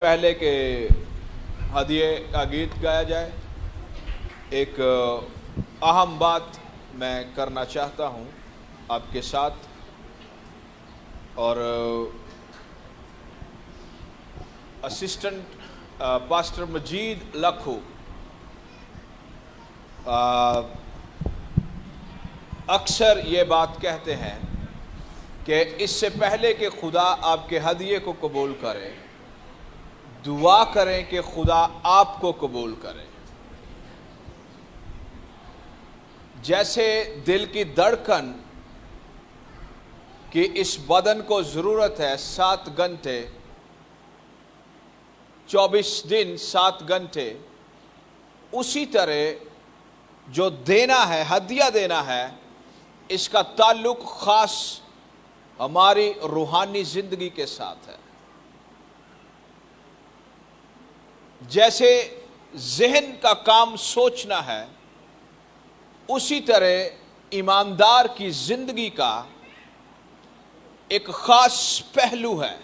पहले के हदिये का गीत गाया जाए। एक अहम बात मैं करना चाहता हूं आपके साथ, और असिस्टेंट पास्टर मजीद लखू अक्सर ये बात कहते हैं कि इससे पहले कि खुदा आपके हदिये को कबूल करे, दुआ करें कि खुदा आपको कबूल करे। जैसे दिल की धड़कन कि इस बदन को ज़रूरत है 7 घंटे 24 दिन 7 घंटे, उसी तरह जो देना है, हदिया देना है, इसका ताल्लुक ख़ास हमारी रूहानी ज़िंदगी के साथ है। जैसे ज़हन का काम सोचना है, उसी तरह ईमानदार की ज़िंदगी का एक ख़ास पहलू है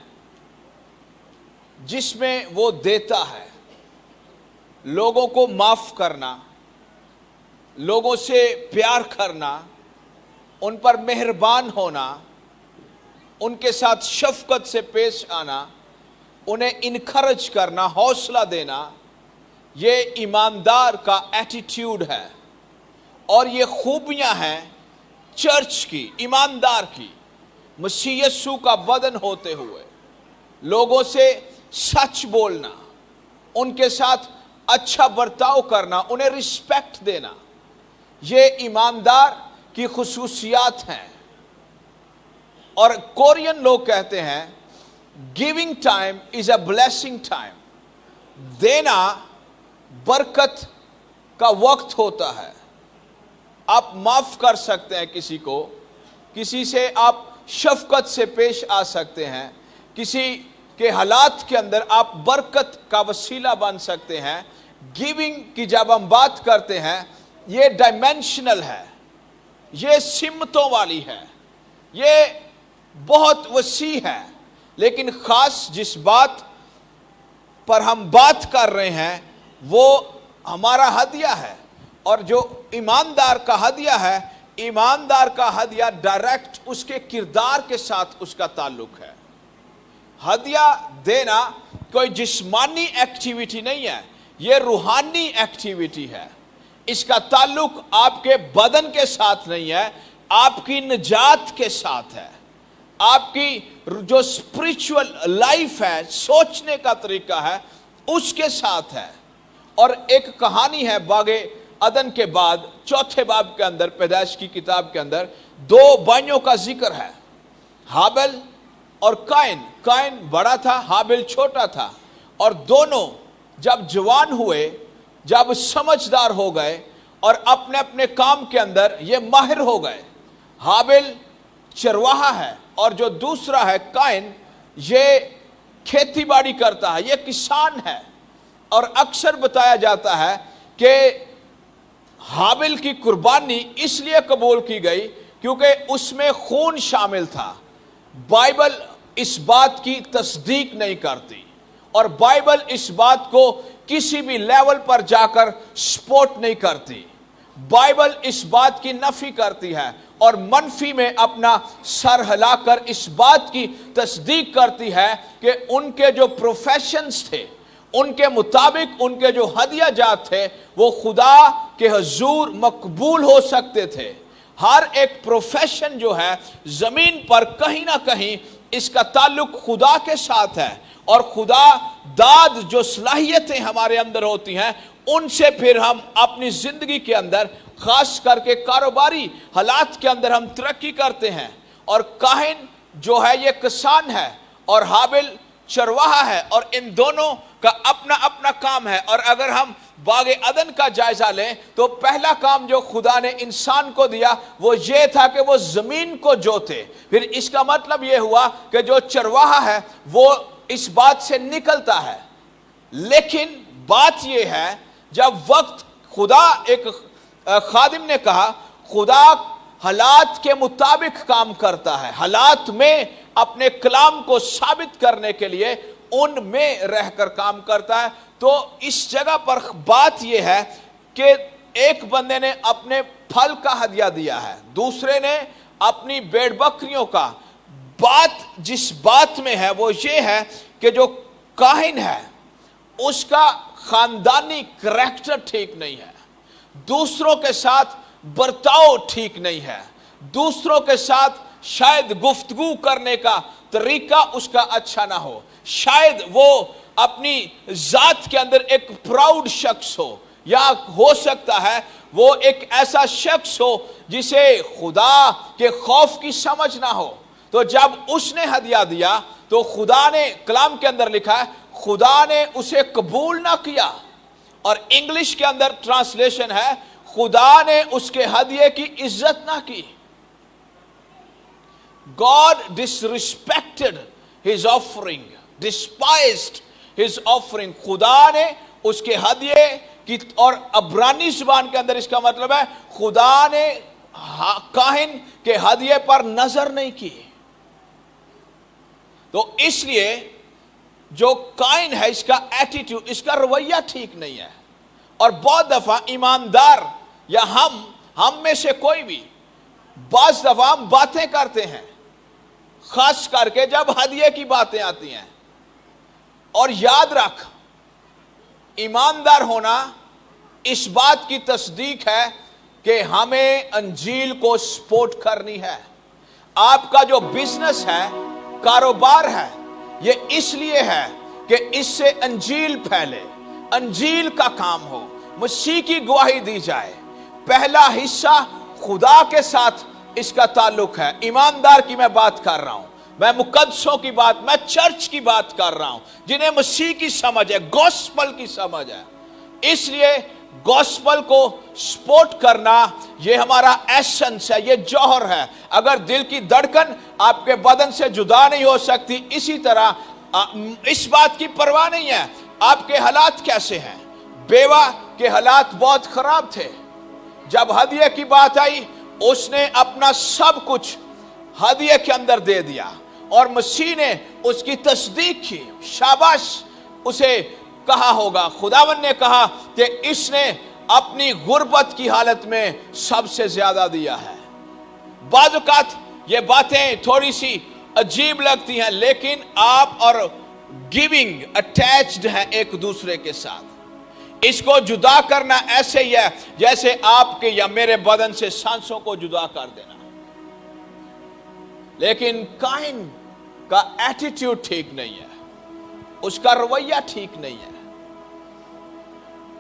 जिसमें वो देता है। लोगों को माफ़ करना, लोगों से प्यार करना, उन पर मेहरबान होना, उनके साथ शफ़क़त से पेश आना, उन्हें इनकरेज करना, हौसला देना, ये ईमानदार का एटीट्यूड है। और ये खूबियां हैं चर्च की, ईमानदार की। मसीह यीशु का बदन होते हुए लोगों से सच बोलना, उनके साथ अच्छा बर्ताव करना, उन्हें रिस्पेक्ट देना, ये ईमानदार की खुसूसियात हैं। और कोरियन लोग कहते हैं giving time is a blessing time. देना बरकत का वक्त होता है। आप माफ कर सकते हैं किसी को, किसी से आप शफकत से पेश आ सकते हैं, किसी के हालात के अंदर आप बरकत का वसीला बन सकते हैं। गिविंग की जब हम बात करते हैं, ये डायमेंशनल है, ये सिमतों वाली है, ये बहुत वसी है। लेकिन ख़ास जिस बात पर हम बात कर रहे हैं वो हमारा हदिया है। और जो ईमानदार का हदिया है, ईमानदार का हदिया डायरेक्ट उसके किरदार के साथ उसका ताल्लुक है। हदिया देना कोई जिस्मानी एक्टिविटी नहीं है, ये रूहानी एक्टिविटी है। इसका ताल्लुक आपके बदन के साथ नहीं है, आपकी निजात के साथ है। आपकी जो स्पिरिचुअल लाइफ है, सोचने का तरीका है, उसके साथ है। और एक कहानी है बागे अदन के बाद 4 बाब के अंदर, पैदाइश की किताब के अंदर 2 भाइयों का जिक्र है, हाबिल और काइन। काइन बड़ा था, हाबिल छोटा था। और दोनों जब जवान हुए, जब समझदार हो गए और अपने अपने काम के अंदर ये माहिर हो गए। हाबिल चरवाहा है और जो दूसरा है काइन, ये खेती बाड़ी करता है, ये किसान है। और अक्सर बताया जाता है कि हाबिल की कुर्बानी इसलिए कबूल की गई क्योंकि उसमें खून शामिल था। बाइबल इस बात की तस्दीक नहीं करती, और बाइबल इस बात को किसी भी लेवल पर जाकर सपोर्ट नहीं करती। बाइबल इस बात की नफी करती है और मनफी में अपना सर हिलाकर इस बात की तस्दीक करती है कि उनके जो प्रोफेशंस थे, उनके मुताबिक उनके जो हदिया जात थे, वो खुदा के हुजूर मकबूल हो सकते थे। हर एक प्रोफेशन जो है ज़मीन पर कहीं ना कहीं इसका ताल्लुक खुदा के साथ है। और खुदा दाद जो सलाहियतें हमारे अंदर होती हैं, उनसे फिर हम अपनी ज़िंदगी के अंदर, ख़ास करके कारोबारी हालात के अंदर हम तरक्की करते हैं। और काहिन जो है ये किसान है और हाबिल चरवाहा है, और इन दोनों का अपना अपना काम है। और अगर हम बागे अदन का जायजा लें तो पहला काम जो खुदा ने इंसान को दिया वो ये था कि वो ज़मीन को जोते। फिर इसका मतलब ये हुआ कि जो चरवाहा है वो इस बात से निकलता है। लेकिन बात ये है, जब वक्त खुदा, एक खादिम ने कहा, खुदा हालात के मुताबिक काम करता है। हालात में अपने कलाम को साबित करने के लिए उनमें रहकर काम करता है। तो इस जगह पर बात यह है कि एक बंदे ने अपने फल का हदिया दिया है, दूसरे ने अपनी भेड़ बकरियों का। बात जिस बात में है वो ये है कि जो काहिन है उसका खानदानी करैक्टर ठीक नहीं है, दूसरों के साथ बर्ताव ठीक नहीं है, दूसरों के साथ शायद गुफ्तगू करने का तरीका उसका अच्छा ना हो, शायद वो अपनी जात के अंदर एक प्राउड शख्स हो, या हो सकता है वो एक ऐसा शख्स हो जिसे खुदा के खौफ की समझ ना हो। तो जब उसने हदिया दिया तो खुदा ने, कलाम के अंदर लिखा है, खुदा ने उसे कबूल ना किया। और इंग्लिश के अंदर ट्रांसलेशन है, खुदा ने उसके हदिये की इज्जत ना की। God disrespected his offering, despised his offering. खुदा ने उसके हदिये की, और अब्रानी जुबान के अंदर इसका मतलब है खुदा ने काहिन के हदिये पर नजर नहीं की। तो इसलिए जो काहिन है इसका एटीट्यूड, इसका रवैया ठीक नहीं है। और बहुत दफा ईमानदार या हम में से कोई भी बाज दफा हम बातें करते हैं, खास करके जब हदिये की बातें आती हैं। और याद रख, ईमानदार होना इस बात की तस्दीक है कि हमें अंजील को सपोर्ट करनी है। आपका जो बिजनेस है, कारोबार है, ये इसलिए है कि इससे अंजील फैले, अंजील का काम हो, मसीह की गवाही दी जाए। पहला हिस्सा खुदा के साथ इसका ताल्लुक है। ईमानदार की मैं बात कर रहा हूं, मैं मुकद्दसों की बात, मैं चर्च की बात कर रहा हूं, जिन्हें मसीह की समझ है, गॉस्पल की समझ है। इसलिए गॉस्पल को सपोर्ट करना ये हमारा एसेंस है, ये जौहर है। अगर दिल की धड़कन आपके बदन से जुदा नहीं हो सकती, इसी तरह इस बात की परवाह नहीं है आपके हालात कैसे हैं। बेवा के हालात बहुत खराब थे। जब हदिये की बात आई, उसने अपना सब कुछ हदिये के अंदर दे दिया और मसीह ने उसकी तस्दीक की। शाबाश, उसे कहा होगा, खुदावन ने कहा कि इसने अपनी गुर्बत की हालत में सबसे ज्यादा दिया है। बाद औक़ात ये बातें थोड़ी सी अजीब लगती हैं, लेकिन आप और गिविंग अटैच्ड हैं एक दूसरे के साथ। इसको जुदा करना ऐसे ही है जैसे आपके या मेरे बदन से सांसों को जुदा कर देना। लेकिन काहिन का एटीट्यूड ठीक नहीं है, उसका रवैया ठीक नहीं है।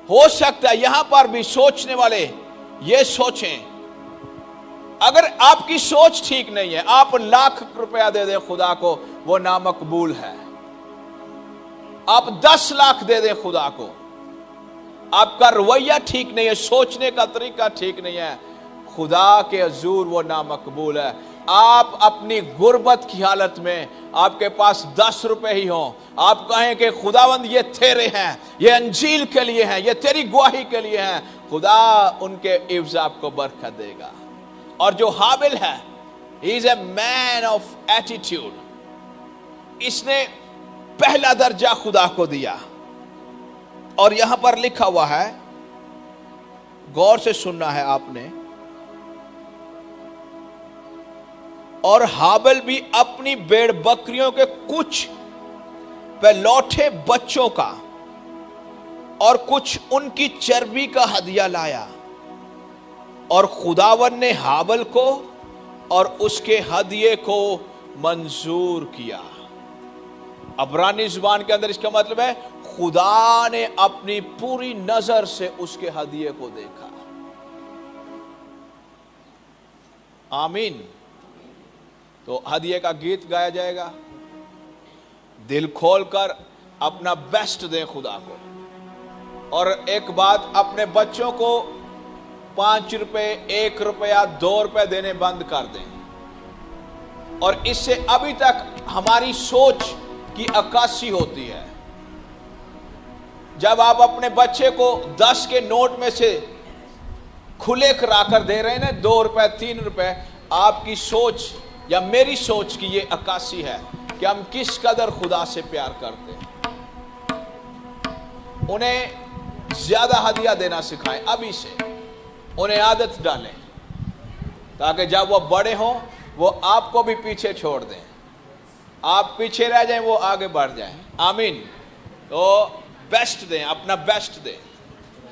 हो सकता है यहां पर भी सोचने वाले ये सोचें, अगर आपकी सोच ठीक नहीं है, आप लाख रुपया दे दें खुदा को, वो नामकबूल है। आप 10 लाख दे दें खुदा को, आपका रवैया ठीक नहीं है, सोचने का तरीका ठीक नहीं है, खुदा के हजूर वो नामकबूल है। आप अपनी गुर्बत की हालत में, आपके पास 10 रुपए ही हों, आप कहें कि खुदावंद ये तेरे हैं, ये अंजील के लिए हैं, ये तेरी गवाही के लिए हैं, खुदा उनके इव्ज़ आपको बरकत देगा। और जो हाबिल है, he is a man of attitude. इसने पहला दर्जा खुदा को दिया। और यहां पर लिखा हुआ है, गौर से सुनना है आपने, और हाबिल भी अपनी भेड़ बकरियों के कुछ लौटे बच्चों का और कुछ उनकी चर्बी का हदिया लाया। और खुदावन ने हाबिल को और उसके हदिये को मंजूर किया। अब्रानी जुबान के अंदर इसका मतलब है खुदा ने अपनी पूरी नजर से उसके हदिये को देखा। आमीन। तो हदिये का गीत गाया जाएगा। दिल खोलकर अपना बेस्ट दें खुदा को। और एक बात, अपने बच्चों को 5 रुपए, 1 रुपया, 2 रुपए देने बंद कर दें। और इससे अभी तक हमारी सोच की अक्कासी होती है। जब आप अपने बच्चे को 10 के नोट में से खुले कराकर दे रहे हैं ना, 2 रुपए, 3 रुपए, आपकी सोच या मेरी सोच की ये अक्कासी है कि हम किस कदर खुदा से प्यार करते हैं। انہیں زیادہ ہدیہ دینا سکھائیں ابھی سے، انہیں عادت ڈالیں تاکہ جب وہ بڑے ہوں وہ آپ کو بھی پیچھے چھوڑ دیں، آپ پیچھے رہ جائیں وہ آگے بڑھ جائیں۔ آمین۔ تو بیسٹ دیں، اپنا بیسٹ دیں۔